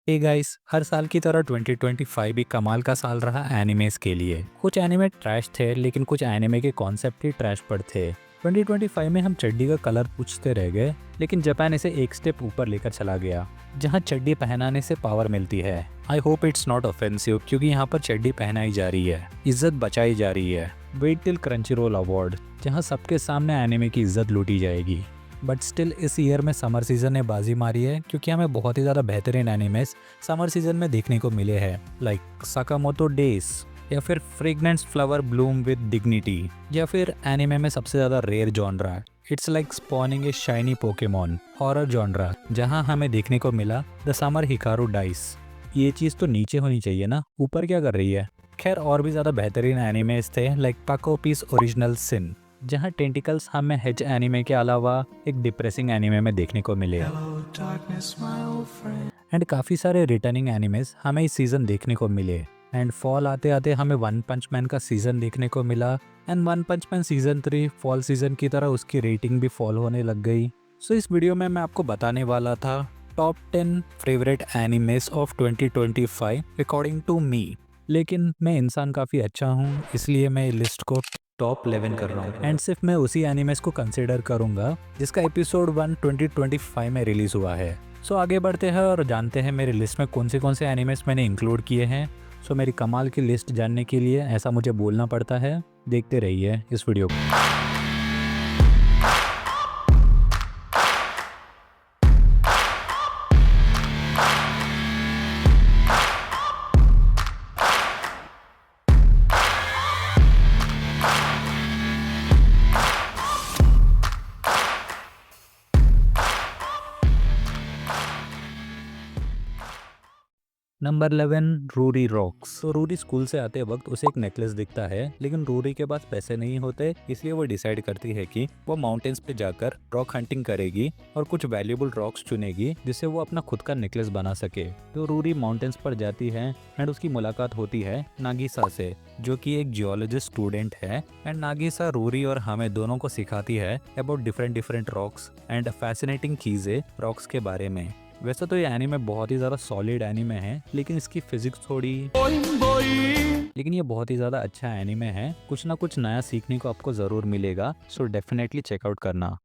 Hey guys, हर साल की तरह 2025 भी कमाल का साल रहा एनिमेस के लिए। कुछ एनिमे ट्रैश थे, लेकिन कुछ एनिमे के कॉन्सेप्ट ही ट्रैश पर थे। 2025 में हम चड्डी का कलर पूछते रह गए, लेकिन जापान इसे एक स्टेप ऊपर लेकर चला गया, जहां चड्डी पहनाने से पावर मिलती है। I hope it's not offensive, क्योंकि यहाँ पर चड्डी पहनाई जा रही है, इज्जत बचाई जा रही है। वेट टिल क्रंचीरोल अवार्ड, जहाँ सबके सामने एनिमे की इज्जत लूटी जाएगी। बट स्टिल इस ईयर में समर सीजन ने बाजी मारी है, क्योंकि हमें बहुत ही ज़्यादा बेहतरीन एनिमेस समर सीजन में देखने को मिले हैं, लाइक साकामोटो डेज, या फिर fragrance flower bloom with dignity, या फिर एनिमे में सबसे ज़्यादा rare genre it's like spawning a shiny Pokemon horror genre, जहां हमें देखने को मिला द समर हिकारू डाइस। ये चीज़ तो नीचे होनी चाहिए ना, ऊपर क्या कर रही है। खैर, और भी ज़्यादा बेहतरीन एनिमेस थे, लाइक पाको पीस ओरिजिनल सिन, जहाँ टेंटिकल्स हमें हेज एनिमे के अलावा एक डिप्रेसिंग एनिमे में देखने को मिले। एंड काफ़ी सारे रिटर्निंग एनिमेस हमें इस सीज़न देखने को मिले। एंड फॉल आते आते हमें वन पंच मैन का सीज़न देखने को मिला। And one punch man season 3 fall season की तरह उसकी रेटिंग भी फॉल होने लग गई। सो इस वीडियो में मैं आपको बताने वाला था top 10 favourite animes of 2025 according to me. लेकिन मैं इंसान काफ़ी अच्छा हूँ, इसलिए मैं लिस्ट को टॉप 11 कर रहा हूँ। एंड सिर्फ मैं उसी एनिमेस को कंसिडर करूंगा जिसका एपिसोड 1 2025 में रिलीज हुआ है। सो आगे बढ़ते हैं और जानते हैं मेरी लिस्ट में कौन से एनिमेस मैंने इंक्लूड किए हैं। सो मेरी कमाल की लिस्ट जानने के लिए ऐसा मुझे बोलना पड़ता है। देखते रहिए इस वीडियो को। Number 11, Ruri Rocks. तो रूरी स्कूल से आते वक्त उसे एक नेकलेस दिखता है, लेकिन रूरी के पास पैसे नहीं होते, इसलिए वो डिसाइड करती है कि वो माउंटेन्स पे जाकर रॉक हंटिंग करेगी और कुछ वैल्यूएबल रॉक्स चुनेगी जिससे वो अपना खुद का नेकलेस बना सके। तो रूरी माउंटेन्स पर जाती है एंड उसकी मुलाकात होती है नागिसा से, जो कि एक जियोलॉजिस्ट स्टूडेंट है। एंड नागिसा रूरी और हमें दोनों को सिखाती है about different rocks and fascinating चीजें रॉक्स के बारे में। वैसे तो ये एनीमे बहुत ही ज़्यादा सॉलिड एनीमे है, लेकिन इसकी फिजिक्स थोड़ी लेकिन ये बहुत ही ज़्यादा अच्छा एनीमे है। कुछ ना कुछ नया सीखने को आपको ज़रूर मिलेगा, सो डेफिनेटली चेकआउट करना।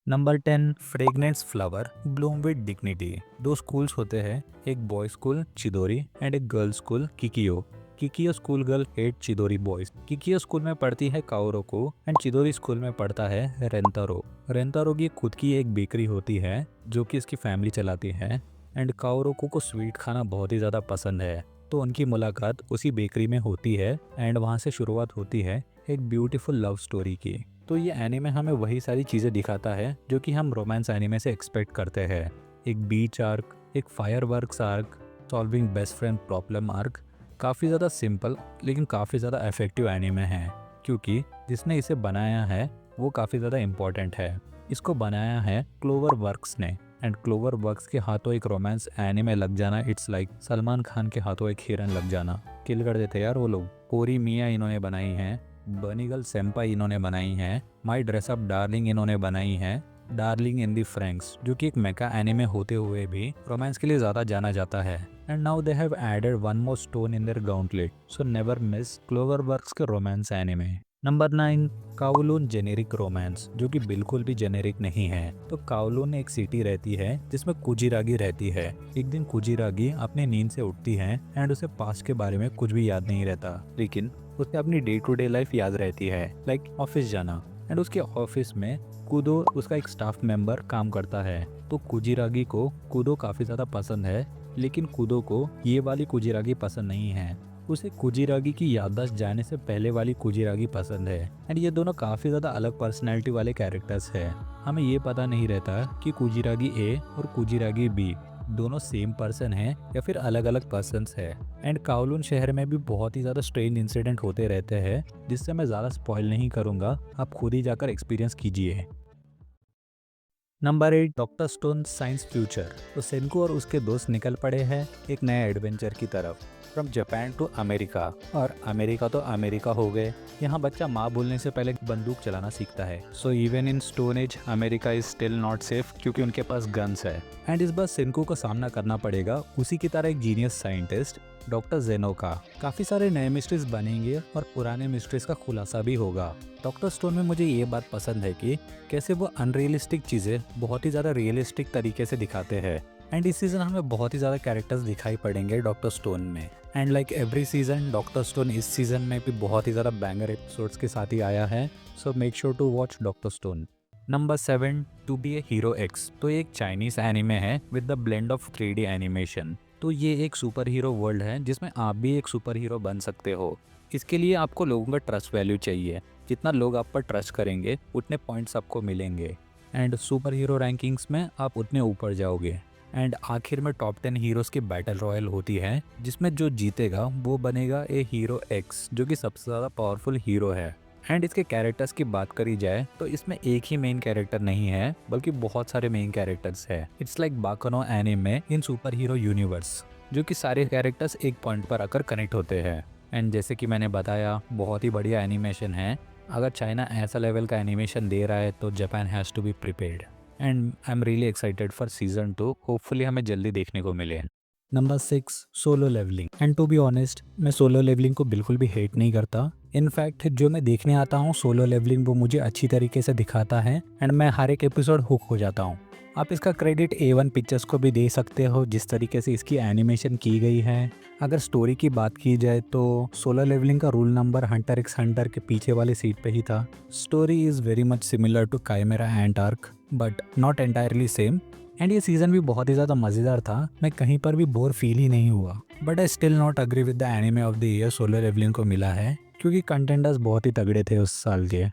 Number 10, fragrance flower bloom with dignity. दो स्कूल्स होते हैं, एक बॉय स्कूल चिदोरी एंड एक girl school Kikyo. Kikyo school girl hate Chidori boys. Kikyo school में पढ़ती है काओरोको एंड चिदोरी स्कूल में पढ़ता है रेंतारो। रेंतारो की खुद की एक बेकरी होती है जो कि इसकी फैमिली चलाती है। एंड काओरोको को स्वीट खाना बहुत ही ज़्यादा पसंद है, तो उनकी मुलाकात उसी बेकरी में होती है एंड वहाँ से शुरुआत होती है एक ब्यूटीफुल लव स्टोरी की। तो ये एनीमे हमें वही सारी चीज़ें दिखाता है जो कि हम रोमांस एनीमे से एक्सपेक्ट करते हैं। एक बीच आर्क, एक fireworks arc, solving best friend problem arc. काफ़ी ज़्यादा सिंपल लेकिन काफ़ी ज़्यादा इफेक्टिव एनीमे है, क्योंकि जिसने इसे बनाया है वो काफ़ी ज़्यादा इम्पोर्टेंट है। इसको बनाया है क्लोवर वर्क्स ने। एंड क्लोवर वर्क्स के हाथों एक रोमांस एनीमे लग जाना, इट्स लाइक सलमान खान के हाथों एक हिरन लग जाना। किल कर देते यार वो लोग। कोरी मिया इन्होंने बनाई है, बनीगल सेम्पाई इन्होंने बनाई है, माई ड्रेस अप डार्लिंग इन्होंने बनाई है, डार्लिंग इन दी फ्रैंक्स, जो कि एक मेका एनिमे होते हुए भी रोमांस के लिए ज़्यादा जाना जाता है। And now they have added one more stone in their gauntlet, so never miss CloverWorks के romance anime. Number 9, Kowloon generic romance, जो कि बिल्कुल भी जेनेरिक नहीं है। तो काओलून एक सिटी रहती है जिसमें कुजिरागी रहती है। एक दिन कुजिरागी अपने नींद से उठती है एंड उसे पास्ट के बारे में कुछ भी याद नहीं रहता, लेकिन उसे अपनी डे टू डे लाइफ याद रहती है, लाइक ऑफिस जाना। एंड उसके ऑफिस में कूदो उसका एक स्टाफ मेंबर काम करता है। तो कुजिरागी को कूदो काफ़ी ज़्यादा पसंद है, लेकिन कूदो को ये वाली कुजिरागी पसंद नहीं है। उसे कुजिरागी की याददाश्त जाने से पहले वाली कुजिरागी पसंद है। एंड ये दोनों काफ़ी ज़्यादा अलग पर्सनैलिटी वाले कैरेक्टर्स हैं। हमें ये पता नहीं रहता कि कुजिरागी ए और कुजिरागी बी दोनों सेम पर्सन है या फिर अलग अलग पर्सन्स है। एंड काओलून शहर में भी बहुत ही ज़्यादा स्ट्रेंज इंसिडेंट होते रहते हैं, जिससे मैं ज़्यादा स्पॉइल नहीं करूँगा, आप खुद ही जाकर एक्सपीरियंस कीजिए। Number 8 doctor stone science future. तो सेनको और उसके दोस्त निकल पड़े हैं एक नए एडवेंचर की तरफ। फ्रॉम जापान टू अमेरिका, और अमेरिका तो अमेरिका हो गए। यहाँ बच्चा माँ बोलने से पहले बंदूक चलाना सीखता है। So even in stone age America is still not safe, क्योंकि उनके पास गन्स है। एंड इस बार सेनको को सामना करना पड़ेगा उसी की तरह एक जीनियस साइंटिस्ट डॉक्टर जेनो का। काफी सारे नए मिस्ट्रीज बनेंगे और पुराने मिस्ट्रीज का खुलासा भी होगा। डॉक्टर स्टोन में मुझे ये बात पसंद है कि कैसे वो अनरियलिस्टिक चीज़ें बहुत ही ज़्यादा रियलिस्टिक तरीके से दिखाते हैं। एंड इस सीज़न हमें बहुत ही ज़्यादा कैरेक्टर्स दिखाई पड़ेंगे डॉक्टर स्टोन में। And like every season doctor stone इस सीज़न में भी बहुत ही ज़्यादा बैंगर एपिसोड्स के साथ ही आया है। So make sure to watch doctor Stone. Number 7 to be a hero X. तो ये एक चाइनीज़ एनिमे है with the blend of 3D animation. तो ये एक सुपर हीरो वर्ल्ड है जिसमें आप भी एक सुपर हीरो बन सकते हो। इसके लिए आपको लोगों का ट्रस्ट वैल्यू चाहिए। जितना लोग आप पर ट्रस्ट करेंगे उतने पॉइंट्स आपको मिलेंगे। एंड सुपर हीरो रैंकिंग्स में आप उतने ऊपर जाओगे। एंड आखिर में टॉप 10 हीरोज की बैटल रॉयल होती है, जिसमें जो जीतेगा वो बनेगा ए हीरो एक्स, जो कि सबसे ज़्यादा पावरफुल हीरो है। एंड इसके कैरेक्टर्स की बात करी जाए तो इसमें एक ही मेन कैरेक्टर नहीं है, बल्कि बहुत सारे मेन कैरेक्टर्स है। It's like Boku no anime in super hero universe, जो कि सारे कैरेक्टर्स एक पॉइंट पर आकर कनेक्ट होते हैं। एंड जैसे कि मैंने बताया, बहुत ही बढ़िया एनिमेशन है। अगर चाइना ऐसा लेवल का एनिमेशन दे रहा है तो Japan has to be prepared. And I am really excited for season 2। Hopefully हमें जल्दी देखने को मिले। Number 6 Solo Leveling. And to be honest, मैं सोलो लेवलिंग को बिल्कुल भी हेट नहीं करता। इनफैक्ट जो मैं देखने आता हूँ सोलो लेवलिंग, वो मुझे अच्छी तरीके से दिखाता है एंड मैं हर एक एपिसोड हुक हो जाता हूँ। आप इसका क्रेडिट A1 पिक्चर्स को भी दे सकते हो, जिस तरीके से इसकी एनिमेशन की गई है। अगर स्टोरी की बात की जाए तो सोलो लेवलिंग का rule number Hunter X Hunter के पीछे वाली सीट पे ही था। Story is very much similar to Chimera Ant arc, but not entirely same. And ये सीज़न भी बहुत ही ज़्यादा मज़ेदार था। मैं कहीं पर भी बोर फील ही नहीं हुआ। But I still not agree with the anime of the year Solo Leveling को मिला है, क्योंकि कंटेंडर्स बहुत ही तगड़े थे उस साल के।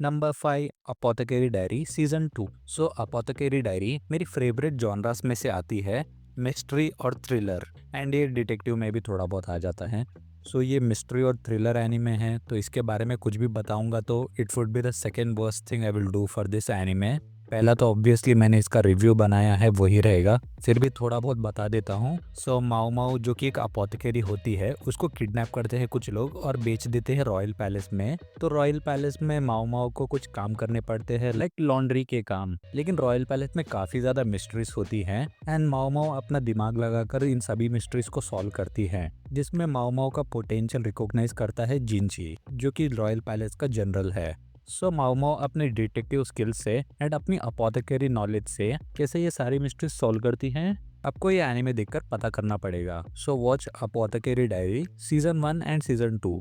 Number 5 apothecary diary season 2। So apothecary diary मेरी फेवरेट जॉनरास में से आती है, मिस्ट्री और थ्रिलर। एंड ये डिटेक्टिव में भी थोड़ा बहुत आ जाता है। सो ये मिस्ट्री और थ्रिलर एनिमे है, तो इसके बारे में कुछ भी बताऊंगा तो it would be the second worst thing I will do for this anime. पहला तो ऑब्वियसली मैंने इसका रिव्यू बनाया है, वही रहेगा। फिर भी थोड़ा बहुत बता देता हूँ। सो माओ माओ, जो कि एक अपोथेकेरी होती है, उसको किडनैप करते हैं कुछ लोग और बेच देते हैं रॉयल पैलेस में। तो रॉयल पैलेस में माओ माओ को कुछ काम करने पड़ते हैं, लाइक लॉन्ड्री के काम। लेकिन रॉयल पैलेस में काफी ज्यादा मिस्ट्रीज होती हैं एंड माओ माओ अपना दिमाग लगाकर इन सभी मिस्ट्रीज को सॉल्व करती है, जिसमें माओ माओ का पोटेंशियल रिकॉग्नाइज करता है जिनची, जो कि रॉयल पैलेस का जनरल है। सो माओ माओ अपने डिटेक्टिव स्किल्स से एंड अपनी अपोथेकेरी नॉलेज से कैसे ये सारी मिस्ट्रीज सॉल्व करती हैं, आपको ये एनिमे देखकर पता करना पड़ेगा। So watch apothecary diary season 1 and season 2।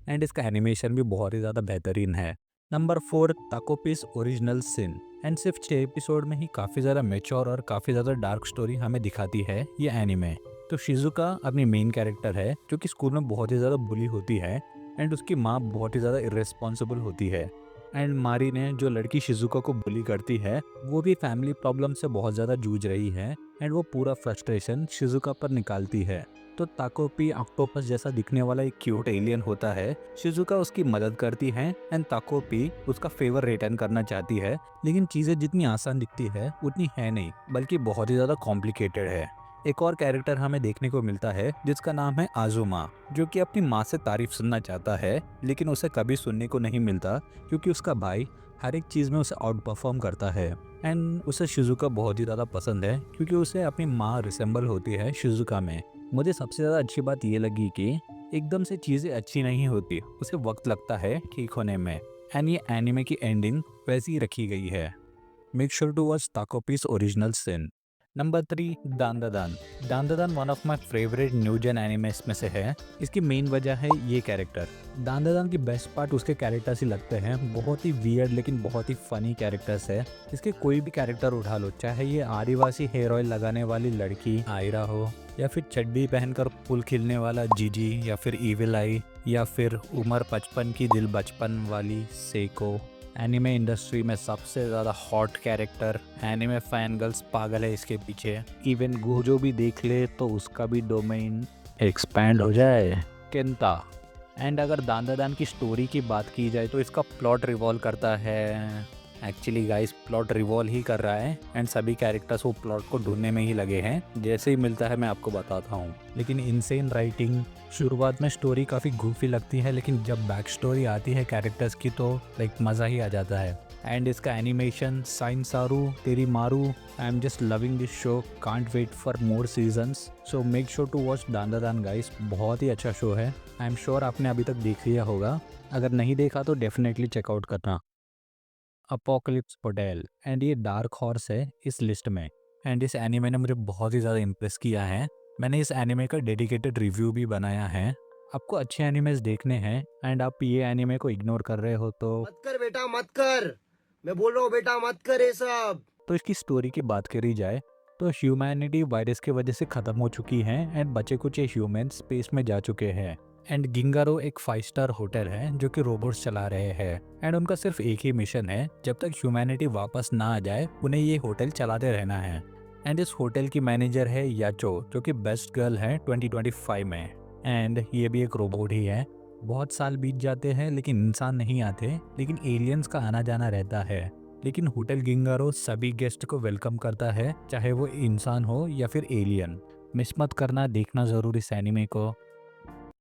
And इसका एनिमेशन भी बहुत ही ज़्यादा बेहतरीन है। Number 4 Takopi's original sin. And सिर्फ 6 एपिसोड में ही काफ़ी ज़्यादा मेच्योर और काफ़ी ज़्यादा डार्क स्टोरी हमें दिखाती है ये एनिमे। तो शिजुका अपनी मेन कैरेक्टर है, जो कि स्कूल में बहुत ही ज़्यादा बुली होती है एंड उसकी माँ बहुत ही ज़्यादा इर्रेस्पॉन्सिबल होती है। एंड मारी ने, जो लड़की शिजुका को बुली करती है, वो भी फैमिली प्रॉब्लम से बहुत ज़्यादा जूझ रही है एंड वो पूरा फ्रस्ट्रेशन शिजुका पर निकालती है। तो ताकोपी ऑक्टोपस जैसा दिखने वाला एक क्यूट एलियन होता है। शिजुका उसकी मदद करती है एंड ताकोपी उसका फेवर रिटर्न करना चाहती है, लेकिन चीज़ें जितनी आसान दिखती है उतनी है नहीं, बल्कि बहुत ही ज़्यादा कॉम्प्लिकेटेड है। एक और कैरेक्टर हमें देखने को मिलता है जिसका नाम है आजुमा, जो कि अपनी माँ से तारीफ सुनना चाहता है, लेकिन उसे कभी सुनने को नहीं मिलता, क्योंकि उसका भाई हर एक चीज़ में उसे आउट परफॉर्म करता है। एंड उसे शिजुका बहुत ही ज़्यादा पसंद है, क्योंकि उसे अपनी माँ रिसेंबल होती है शिजुका में। मुझे सबसे ज़्यादा अच्छी बात ये लगी कि एकदम से चीज़ें अच्छी नहीं होती, उसे वक्त लगता है ठीक होने में। एंड ये एनिमे की एंडिंग वैसी ही रखी गई है। Make sure to watch Takopi's original sin. Number 3 Dandadan. Dandadan one of my favourite new gen animes में से है। इसकी मेन वजह है ये कैरेक्टर। दांदादान की बेस्ट पार्ट उसके कैरेक्टर्स ही लगते हैं। बहुत ही वियर्ड लेकिन बहुत ही फनी कैरेक्टर्स है। इसके कोई भी कैरेक्टर उठा लो, चाहे ये आदिवासी हेयर ऑयल लगाने वाली लड़की आयरा हो, या फिर चड्डी पहनकर पुल खिलने वाला जीजी, या फिर ईविल आई, या फिर उम्र 55 की दिल बचपन वाली सेको। एनिमे इंडस्ट्री में सबसे ज़्यादा hot character, anime fan girls पागल है इसके पीछे। इवन गोजो भी देख ले तो उसका भी डोमेन एक्सपैंड हो जाए, केंता। एंड अगर दांदादान की स्टोरी की बात की जाए तो इसका प्लॉट रिवॉल्व करता है एक्चुअली गाइस प्लॉट रिवॉल्व ही कर रहा है एंड सभी कैरेक्टर्स वो प्लॉट को ढूंढने में ही लगे हैं। जैसे ही मिलता है मैं आपको बताता हूँ। लेकिन इनसेन राइटिंग। शुरुआत में स्टोरी काफ़ी गूफी लगती है, लेकिन जब बैक स्टोरी आती है कैरेक्टर्स की तो लाइक मज़ा ही आ जाता है। एंड इसका एनिमेशन साइन सारू तेरी मारू, I am just loving this show, can't wait for more seasons. So make sure to watch Dandadan guys, बहुत ही अच्छा शो है। आई एम श्योर आपने अभी तक देख लिया होगा, अगर नहीं देखा तो डेफिनेटली चेकआउट करना। अपोकलिप्स होटल एंड ये डार्क हॉर्स है इस लिस्ट में। एंड इस एनिमे ने मुझे बहुत ही ज़्यादा इम्प्रेस किया है। मैंने इस एनिमे का डेडिकेटेड रिव्यू भी बनाया है। आपको अच्छे एनिमेज देखने हैं एंड आप ये एनिमे को इग्नोर कर रहे हो तो मत कर बेटा मत कर। मैं बोल रहा हूँ बेटा मत कर ये सब। तो इसकी स्टोरी की बात करी जाए तो ह्यूमैनिटी वायरस की वजह से ख़त्म हो चुकी है एंड बचे कुछ ह्यूमन स्पेस में जा चुके हैं। एंड गिंगारो एक 5 स्टार होटल है जो कि रोबोट्स चला रहे हैं एंड उनका सिर्फ एक ही मिशन है, जब तक ह्यूमैनिटी वापस ना आ जाए उन्हें ये होटल चलाते रहना है। एंड इस होटल की मैनेजर है याचो जो कि बेस्ट गर्ल है 2025 में। एंड ये भी एक रोबोट ही है। बहुत साल बीत जाते हैं लेकिन इंसान नहीं आते, लेकिन एलियंस का आना जाना रहता है। लेकिन होटल गिंगारो सभी गेस्ट को वेलकम करता है, चाहे वो इंसान हो या फिर एलियन। मिस मत करना, देखना जरूर इस एनिमे को।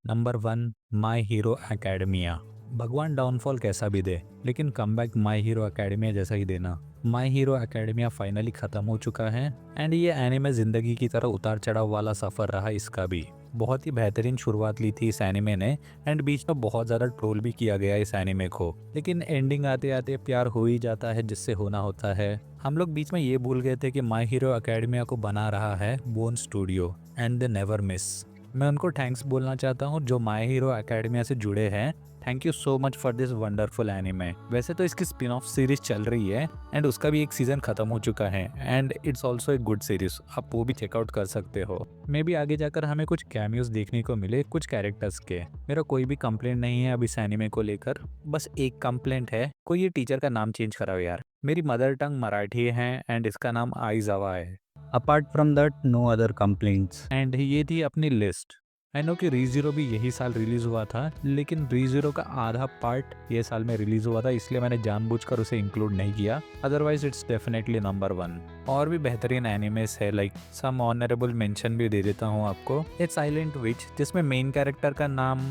नंबर 1, माई हीरो एकेडमिया। भगवान डाउनफॉल कैसा भी दे, लेकिन कमबैक माई हीरो एकेडमिया जैसा ही देना। माई हीरो एकेडमिया फाइनली ख़त्म हो चुका है एंड ये एनिमे ज़िंदगी की तरह उतार चढ़ाव वाला सफ़र रहा इसका भी। बहुत ही बेहतरीन शुरुआत ली थी इस एनिमे ने एंड बीच में बहुत ज़्यादा ट्रोल भी किया गया इस एनिमे को, लेकिन एंडिंग आते आते प्यार हो ही जाता है जिससे होना होता है। हम लोग बीच में ये भूल गए थे कि माई हीरो एकेडमिया को बना रहा है bone studio and they never miss. मैं उनको थैंक्स बोलना चाहता हूँ जो माई हीरो एकेडमिया से जुड़े हैं। Thank you so much for this wonderful anime. वैसे तो इसकी स्पिन ऑफ सीरीज चल रही है एंड उसका भी एक सीजन खत्म हो चुका है एंड इट्स ऑल्सो एक गुड सीरीज, आप वो भी चेकआउट कर सकते हो। मे भी आगे जाकर हमें कुछ कैमियोज देखने को मिले कुछ कैरेक्टर्स के। मेरा कोई भी कंप्लेंट नहीं है अब इस एनिमे को लेकर, बस एक कंप्लेंट है, कोई ये टीचर का नाम चेंज कराओ यार। मेरी मदर टंग मराठी है एंड इसका नाम आइजावा है। Apart from that no other complaints. And ये थी अपनी लिस्ट। आई नो कि रीज़ीरो भी यही साल रिलीज हुआ था, लेकिन रीज़ीरो का आधा पार्ट ये साल में रिलीज हुआ था, इसलिए मैंने जानबूझकर उसे इंक्लूड नहीं किया। Otherwise it's definitely number 1। और भी बेहतरीन एनिमेस है, लाइक सम ऑनरेबल मेंशन भी दे देता हूँ आपको। इट्स साइलेंट विच, जिसमें मेन कैरेक्टर का नाम,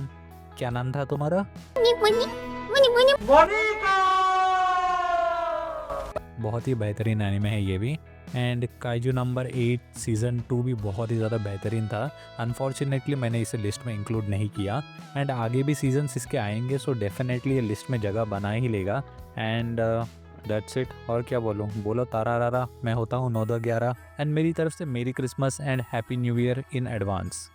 क्या नाम था तुम्हारा? बहुत ही बेहतरीन एनिमे है ये भी। एंड काइजू नंबर 8 सीज़न 2 भी बहुत ही ज़्यादा बेहतरीन था। अनफॉर्चुनेटली मैंने इसे लिस्ट में इंक्लूड नहीं किया एंड आगे भी सीजन्स इसके आएंगे, सो डेफिनेटली ये लिस्ट में जगह बना ही लेगा। And that's it. और क्या बोलूँ, बोलो तारा रारा। मैं होता हूँ 9-11 एंड मेरी तरफ से मेरी Christmas and happy new year in advance.